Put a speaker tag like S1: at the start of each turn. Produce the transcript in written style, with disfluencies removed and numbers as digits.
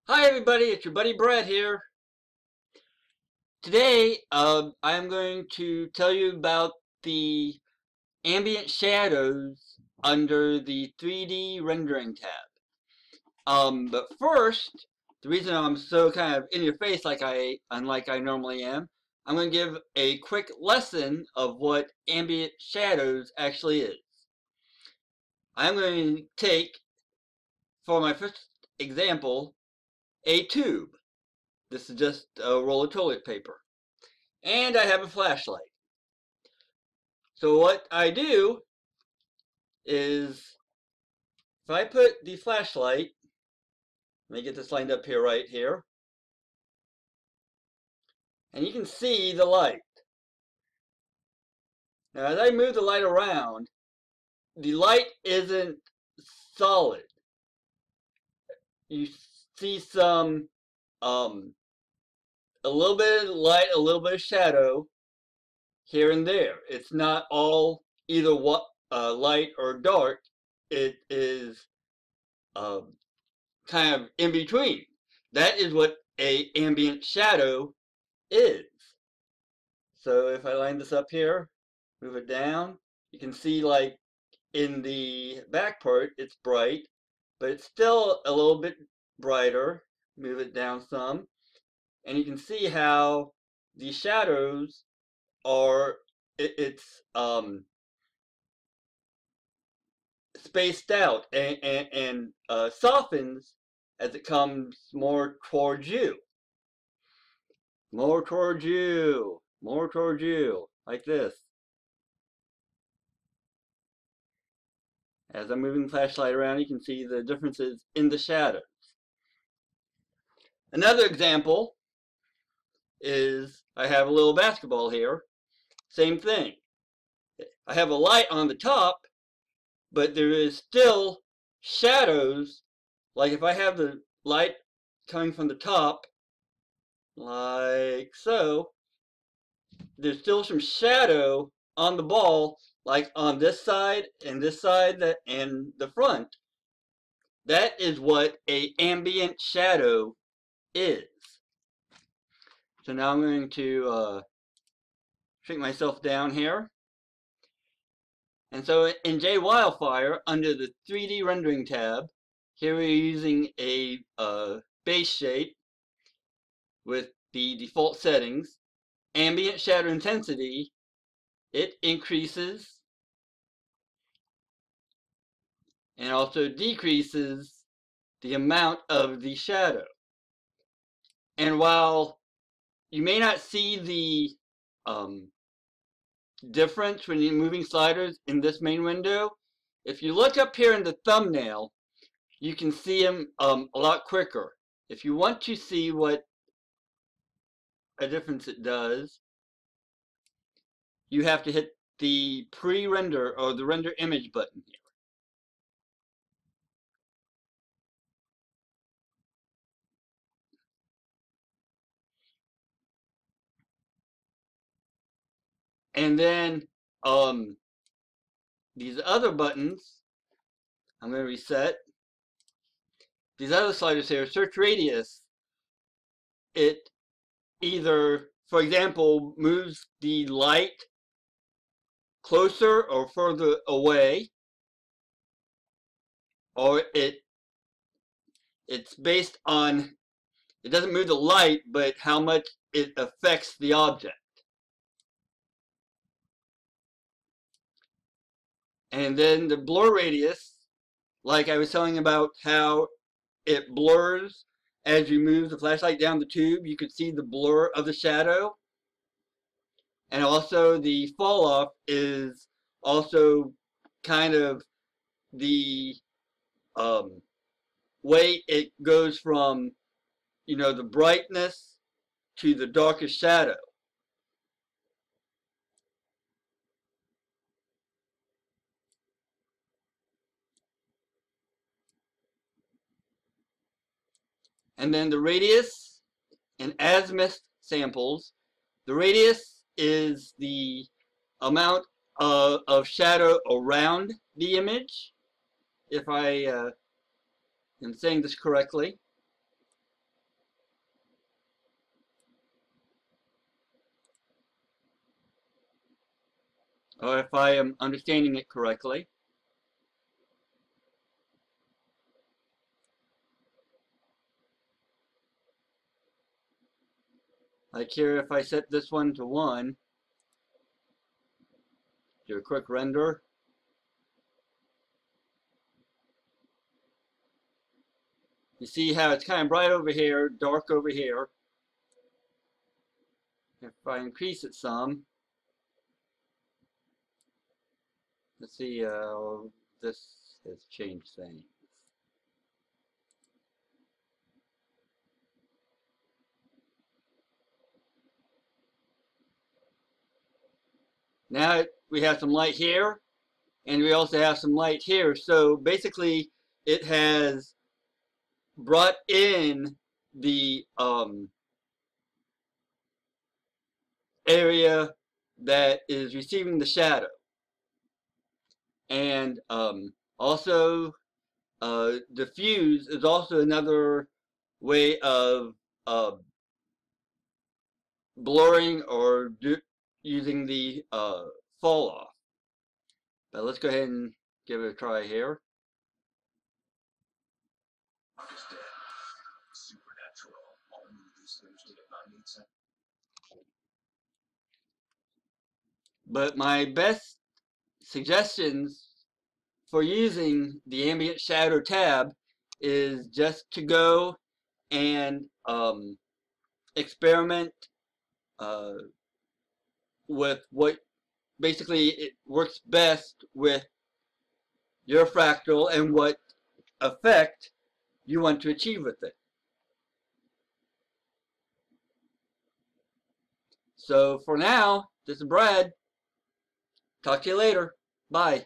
S1: Hi everybody, it's your buddy Brett here. Today, I'm going to tell you about the Ambient Shadows under the 3D Rendering tab. But first, the reason I'm so kind of in your face unlike I normally am, I'm going to give a quick lesson of what Ambient Shadows actually is. I'm going to take, for my first example, a tube. This is just a roll of toilet paper. And I have a flashlight. So what I do is, if I put the flashlight, let me get this lined up here, right here, and you can see the light. Now as I move the light around, the light isn't solid. You see some, a little bit of light, a little bit of shadow here and there. It's not all either light or dark. It is kind of in between. That is what a ambient shadow is. So if I line this up here, move it down, you can see like in the back part it's bright, but it's still a little bit brighter. Move it down some, and you can see how the shadows are it's spaced out and softens as it comes more towards you. More towards you. More towards you. Like this. As I'm moving the flashlight around, you can see the differences in the shadows. Another example is I have a little basketball here. Same thing. I have a light on the top, but there is still shadows. Like if I have the light coming from the top, like so, there's still some shadow on the ball, like on this side and this side and the front. That is what a ambient shadow is. So now I'm going to shrink myself down here. And so in JWildfire, under the 3D rendering tab, here we're using a base shape with the default settings. Ambient shadow intensity, it increases and also decreases the amount of the shadow. And while you may not see the difference when you're moving sliders in this main window, if you look up here in the thumbnail, you can see them a lot quicker. If you want to see what a difference it does, you have to hit the pre-render or the render image button here. And then these other buttons, I'm going to reset. These other sliders here, search radius, it either, for example, moves the light closer or further away, or it's based on, it doesn't move the light, but how much it affects the object. And then the blur radius, like I was telling about how it blurs as you move the flashlight down the tube, you can see the blur of the shadow. And also the fall off is also kind of the way it goes from, the brightness to the darkest shadow. And then the radius and azimuth samples. The radius is the amount of shadow around the image, if I am saying this correctly. or if I am understanding it correctly. Like here, if I set this one to 1, do a quick render. You see how it's kind of bright over here, dark over here. If I increase it some, let's see, this has changed things. Now we have some light here, and we also have some light here. So basically, it has brought in the area that is receiving the shadow. And also, diffuse is also another way of blurring or using the fall off. But let's go ahead and give it a try here. But my best suggestions for using the Ambient Shadow tab is just to go and experiment with what basically it works best with your fractal and what effect you want to achieve with it. So for now, this is Brad. Talk to you later. Bye.